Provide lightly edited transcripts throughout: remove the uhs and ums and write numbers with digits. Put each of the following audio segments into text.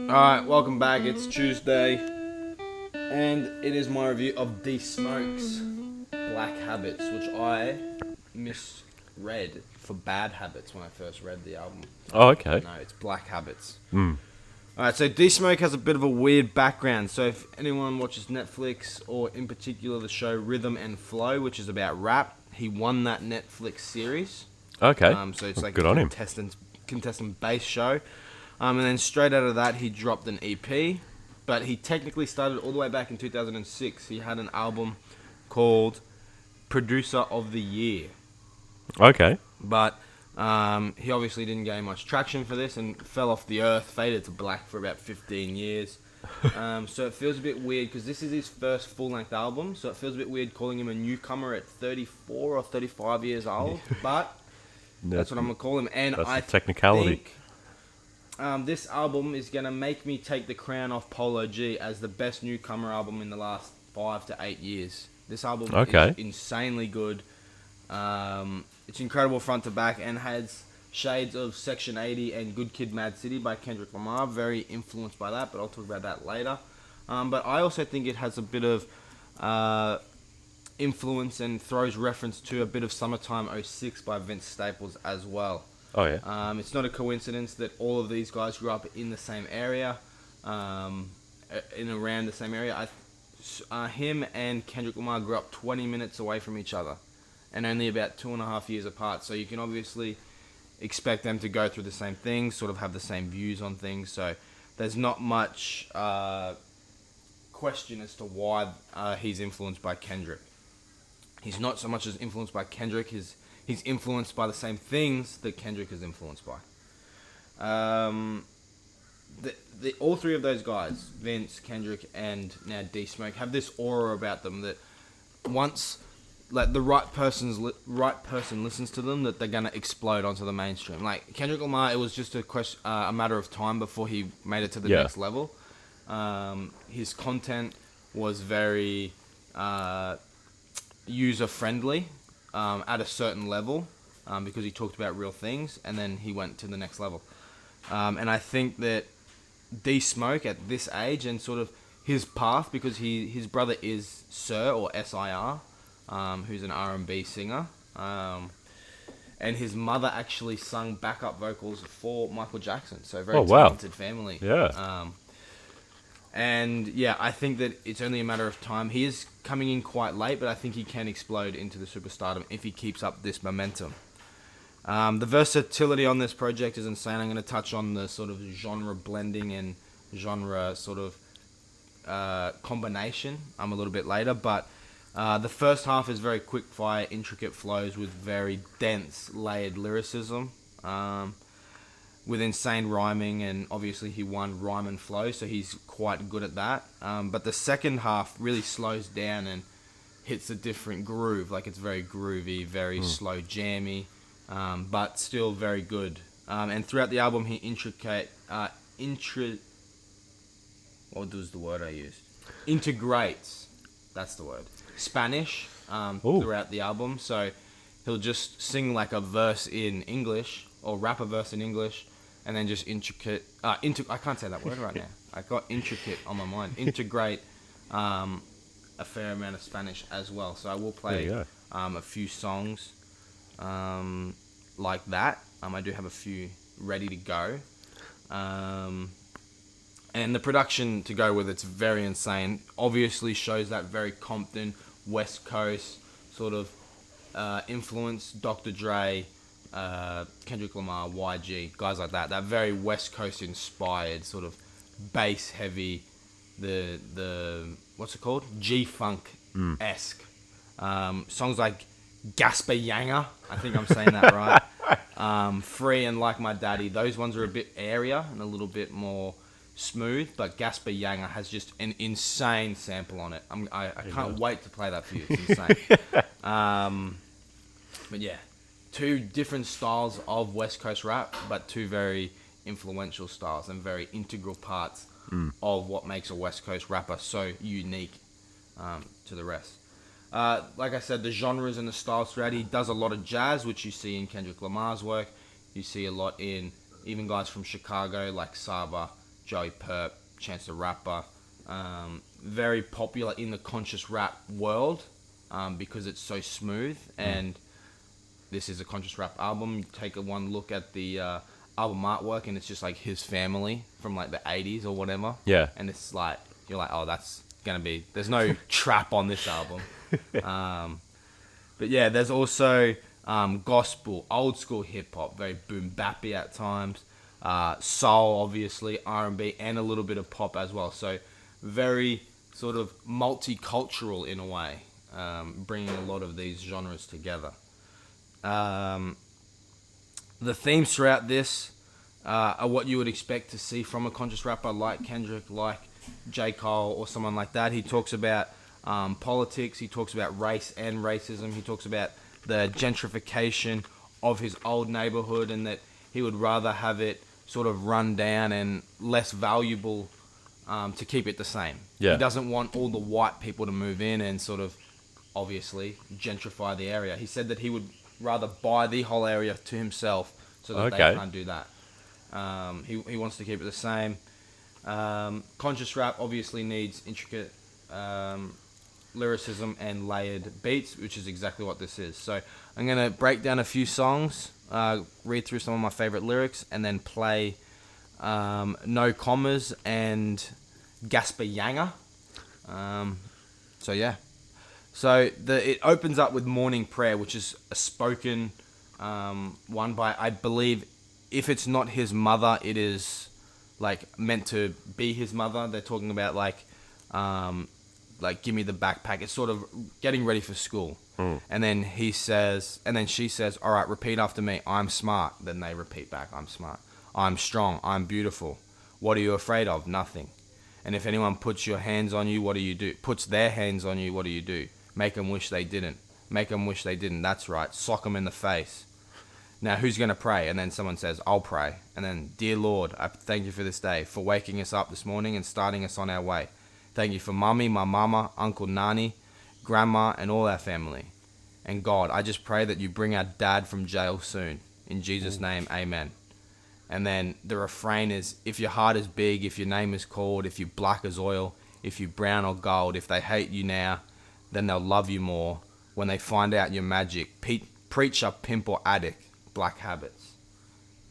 Alright, welcome back. It's Tuesday, and it is my review of D Smoke's Black Habits, which I misread for Bad Habits when I first read the album. Oh, okay. No, it's Black Habits. Mm. Alright, so D Smoke has a bit of a weird background. So if anyone watches Netflix, or in particular the show Rhythm and Flow, which is about rap, he won that Netflix series. Okay. So it's like Good a on him. contestant-based show. And then straight out of that, he dropped an EP. But he technically started all the way back in 2006. He had an album called Producer of the Year. Okay. But he obviously didn't gain much traction for this and fell off the earth, faded to black for about 15 years. So it feels a bit weird because this is his first full-length album. So it feels a bit weird calling him a newcomer at 34 or 35 years old. But that's what I'm going to call him. And That's I the technicality. think this album is going to make me take the crown off Polo G as the best newcomer album in the last 5 to 8 years. This album Okay. is insanely good. It's incredible front to back and has shades of Section 80 and Good Kid, Mad City by Kendrick Lamar. Very influenced by that, but I'll talk about that later. But I also think it has a bit of influence and throws reference to a bit of Summertime '06 by Vince Staples as well. Oh, yeah. It's not a coincidence that all of these guys grew up in the same area, in around the same area. Him and Kendrick Lamar grew up 20 minutes away from each other, and only about 2.5 years apart. So you can obviously expect them to go through the same things, sort of have the same views on things. So there's not much question as to why he's influenced by Kendrick. He's not so much as influenced by Kendrick. He's influenced by the same things that Kendrick is influenced by. All three of those guys, Vince, Kendrick, and now D Smoke, have this aura about them that once like the right person listens to them, that they're gonna explode onto the mainstream. Like Kendrick Lamar, it was just a matter of time before he made it to the next level. His content was very user friendly. At a certain level, because he talked about real things, and then he went to the next level. And I think that D Smoke at this age and sort of his path, because his brother is Sir or SIR, who's an R&B singer, and his mother actually sung backup vocals for Michael Jackson. So very talented family. Yeah. And yeah, I think that it's only a matter of time. He is coming in quite late, but I think he can explode into the superstardom if he keeps up this momentum. The versatility on this project is insane. I'm going to touch on the sort of genre blending and genre sort of combination a little bit later. But the first half is very quick fire, intricate flows with very dense, layered lyricism. With insane rhyming, and obviously he won rhyme and flow, so he's quite good at that. But the second half really slows down and hits a different groove. Like it's very groovy, very slow, jammy, but still very good. And throughout the album, he what was the word I used? Integrates. That's the word. Spanish throughout the album. So he'll just sing like a verse in English or rap a verse in English. And then just I can't say that word right now. I got intricate on my mind. Integrate a fair amount of Spanish as well. So I will play a few songs like that. I do have a few ready to go. And the production to go with it's very insane. Obviously shows that very Compton, West Coast sort of influence. Dr. Dre, Kendrick Lamar, YG, guys like that. That very West Coast inspired sort of bass heavy, the what's it called? G-Funk esque. Songs like Gasper Yanger, I think I'm saying that right. Free and Like My Daddy. Those ones are a bit airier and a little bit more smooth, but Gasper Yanger has just an insane sample on it. I can't wait to play that for you. It's insane. But yeah. Two different styles of West Coast rap, but two very influential styles and very integral parts of what makes a West Coast rapper so unique to the rest. Like I said, the genres and the styles throughout, he does a lot of jazz, which you see in Kendrick Lamar's work. You see a lot in even guys from Chicago like Saba, Joey Purp, Chance the Rapper. Very popular in the conscious rap world because it's so smooth, and this is a conscious rap album. You take one look at the album artwork, and it's just like his family from like the 80s or whatever. Yeah. And it's like, you're like, oh, that's gonna be, there's no trap on this album. But yeah, there's also gospel, old school hip hop, very boom bappy at times, soul, obviously, R&B, and a little bit of pop as well. So very sort of multicultural in a way, bringing a lot of these genres together. The themes throughout this are what you would expect to see from a conscious rapper like Kendrick, like J. Cole, or someone like that. He talks about politics, he talks about race and racism, he talks about the gentrification of his old neighborhood, and that he would rather have it sort of run down and less valuable to keep it the same. Yeah. He doesn't want all the white people to move in and sort of, obviously, gentrify the area. He said that he would rather buy the whole area to himself so that they can't do that. He wants to keep it the same. Conscious rap obviously needs intricate lyricism and layered beats, which is exactly what this is. So I'm going to break down a few songs, read through some of my favorite lyrics, and then play No Commas and Gasper Yanga. So yeah. So it opens up with Morning Prayer, which is a spoken one by, I believe, if it's not his mother, it is like meant to be his mother. They're talking about like give me the backpack. It's sort of getting ready for school. And then she says, all right, repeat after me. I'm smart. Then they repeat back, I'm smart. I'm strong. I'm beautiful. What are you afraid of? Nothing. And if anyone puts your hands on you, what do you do? Puts their hands on you, what do you do? Make them wish they didn't. Make them wish they didn't. That's right. Sock them in the face. Now, who's going to pray? And then someone says, I'll pray. And then, Dear Lord, I thank you for this day, for waking us up this morning and starting us on our way. Thank you for Mummy, my mama, Uncle Nani, Grandma, and all our family. And God, I just pray that you bring our dad from jail soon. In Jesus' name, amen. And then the refrain is, if your heart is big, if your name is called, if you're black as oil, if you're brown or gold, if they hate you now, then they'll love you more. When they find out your magic, preacher, pimp, or addict, black habits.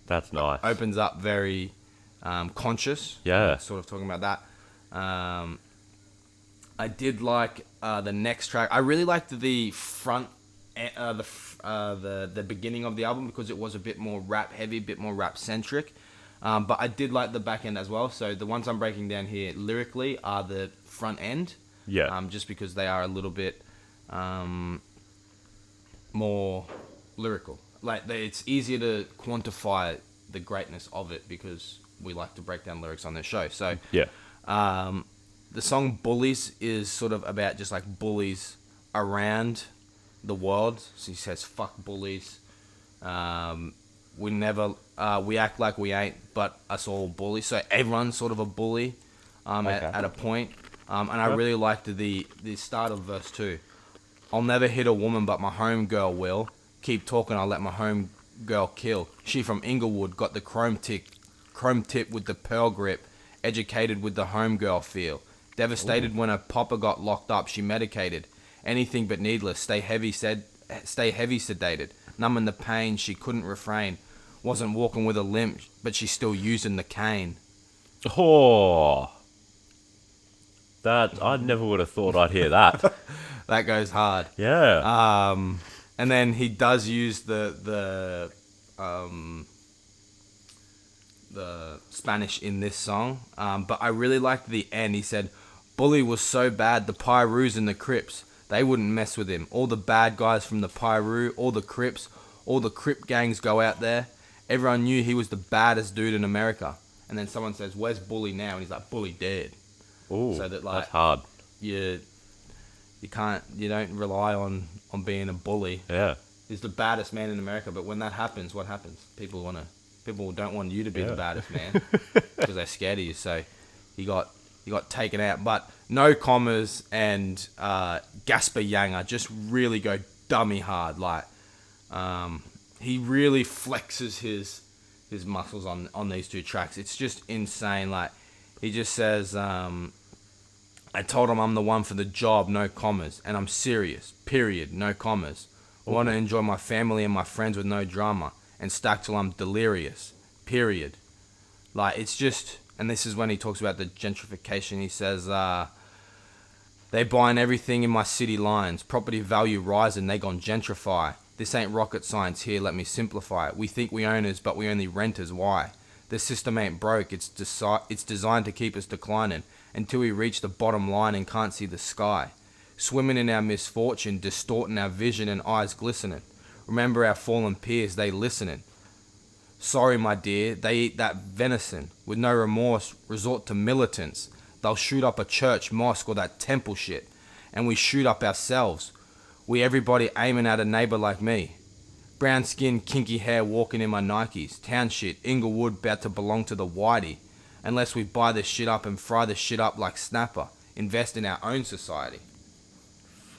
That's nice. Opens up very conscious. Yeah. Sort of talking about that. I did like the next track. I really liked the front, the beginning of the album, because it was a bit more rap heavy, a bit more rap centric. But I did like the back end as well. So the ones I'm breaking down here lyrically are the front end. Yeah. Just because they are a little bit more lyrical. Like it's easier to quantify the greatness of it because we like to break down lyrics on this show. So Yeah. the song Bullies is sort of about just like bullies around the world. So he says, fuck bullies. We act like we ain't, but us all bullies. So everyone's sort of a bully at a point. And I really liked the start of verse 2. I'll never hit a woman, but my home girl will. Keep talking, I'll let my home girl kill. She from Inglewood, got the chrome tip with the pearl grip. Educated with the home girl feel. Devastated when her papa got locked up, she medicated. Anything but needless, stay heavy sedated. Numbing the pain, she couldn't refrain. Wasn't walking with a limp, but she's still using the cane. Oh. That, I never would have thought I'd hear that. That goes hard. Yeah. And then he does use the Spanish in this song. But I really liked the end. He said, Bully was so bad, the Pyrus and the Crips, they wouldn't mess with him. All the bad guys from the Pyru, all the Crips, all the Crip gangs go out there. Everyone knew he was the baddest dude in America. And then someone says, where's Bully now? And he's like, Bully dead. Ooh, So that, like, that's hard. You don't rely on being a bully. Yeah. He's the baddest man in America, but when that happens, what happens? People don't want you to be the baddest man because they're scared of you. So he got taken out. But No Commas and Gasper Yanga just really go dummy hard. Like he really flexes his muscles on these two tracks. It's just insane. Like He just says, I told him I'm the one for the job, no commas, and I'm serious, period, no commas. I want to enjoy my family and my friends with no drama, and stack till I'm delirious, period. Like, it's just, and this is when he talks about the gentrification. He says, they buying everything in my city lines, property value rising, they gon' gentrify. This ain't rocket science here, let me simplify it. We think we owners, but we only renters, why? The system ain't broke, it's designed to keep us declining until we reach the bottom line and can't see the sky. Swimming in our misfortune, distorting our vision and eyes glistening. Remember our fallen peers, they listening. Sorry, my dear, they eat that venison. With no remorse, resort to militants. They'll shoot up a church, mosque, or that temple shit. And we shoot up ourselves. We everybody aiming at a neighbor like me. Brown skin, kinky hair, walking in my Nikes. Town shit, Inglewood, about to belong to the Whitey. Unless we buy this shit up and fry this shit up like Snapper. Invest in our own society.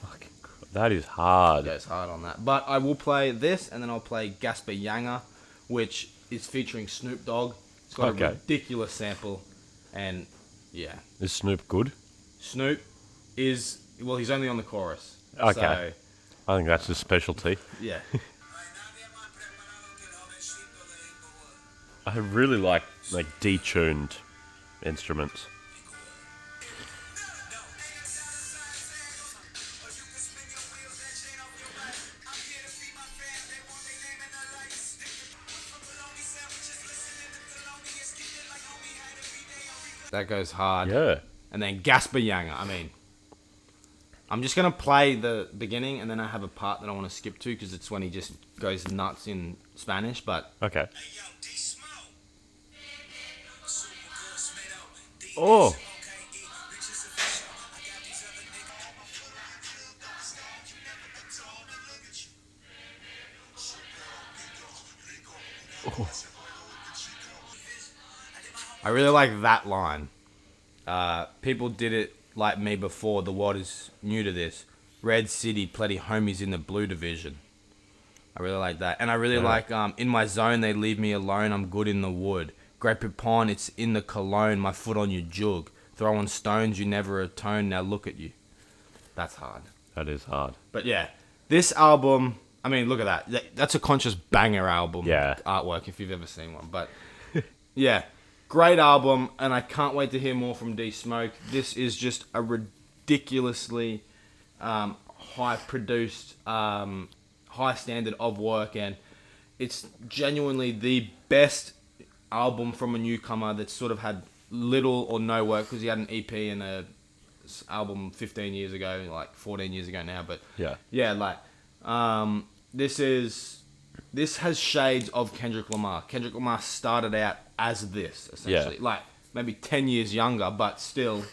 Fucking that is hard. Yeah, it's hard on that. But I will play this, and then I'll play Gasper Younger, which is featuring Snoop Dogg. It's got a ridiculous sample, and yeah. Is Snoop good? Snoop is, well, he's only on the chorus. Okay. So, I think that's his specialty. yeah. I really like detuned instruments. That goes hard. Yeah. And then Gasper Younger. I mean, I'm just going to play the beginning, and then I have a part that I want to skip to because it's when he just goes nuts in Spanish, but... Okay. Oh! I really like that line. People did it like me before. The world is new to this. Red City, plenty homies in the blue division. I really like that. And I really like, in my zone, they leave me alone. I'm good in the wood. Great Pipon, it's in the cologne. My foot on your jug. Throwing stones, you never atone. Now look at you. That's hard. That is hard. But yeah, this album, I mean, look at that. That's a conscious banger album. Yeah. Artwork, if you've ever seen one. But yeah, great album, and I can't wait to hear more from D Smoke. This is just a ridiculously high-produced, high standard of work, and it's genuinely the best album from a newcomer that's sort of had little or no work, because he had an EP and a album 15 years ago, like 14 years ago now, but yeah, like this has shades of Kendrick Lamar. Kendrick Lamar started out as this, essentially, like maybe 10 years younger, but still,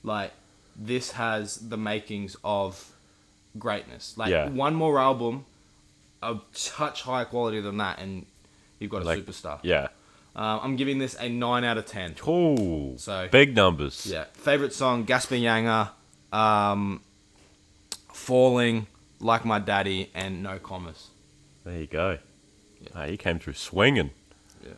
like, this has the makings of greatness. Like, one more album a touch higher quality than that, and you've got a superstar. Yeah. I'm giving this a 9 out of 10. Cool. So big numbers. Yeah. Favorite song, Gasper Younger, Falling, Like My Daddy, and No Commas. There you go. Yeah. He came through swinging. Yeah.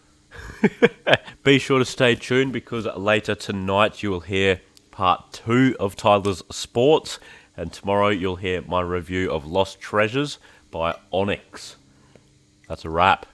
Be sure to stay tuned, because later tonight you will hear part 2 of Tyler's Sports, and tomorrow you'll hear my review of Lost Treasures by Onyx. That's a wrap.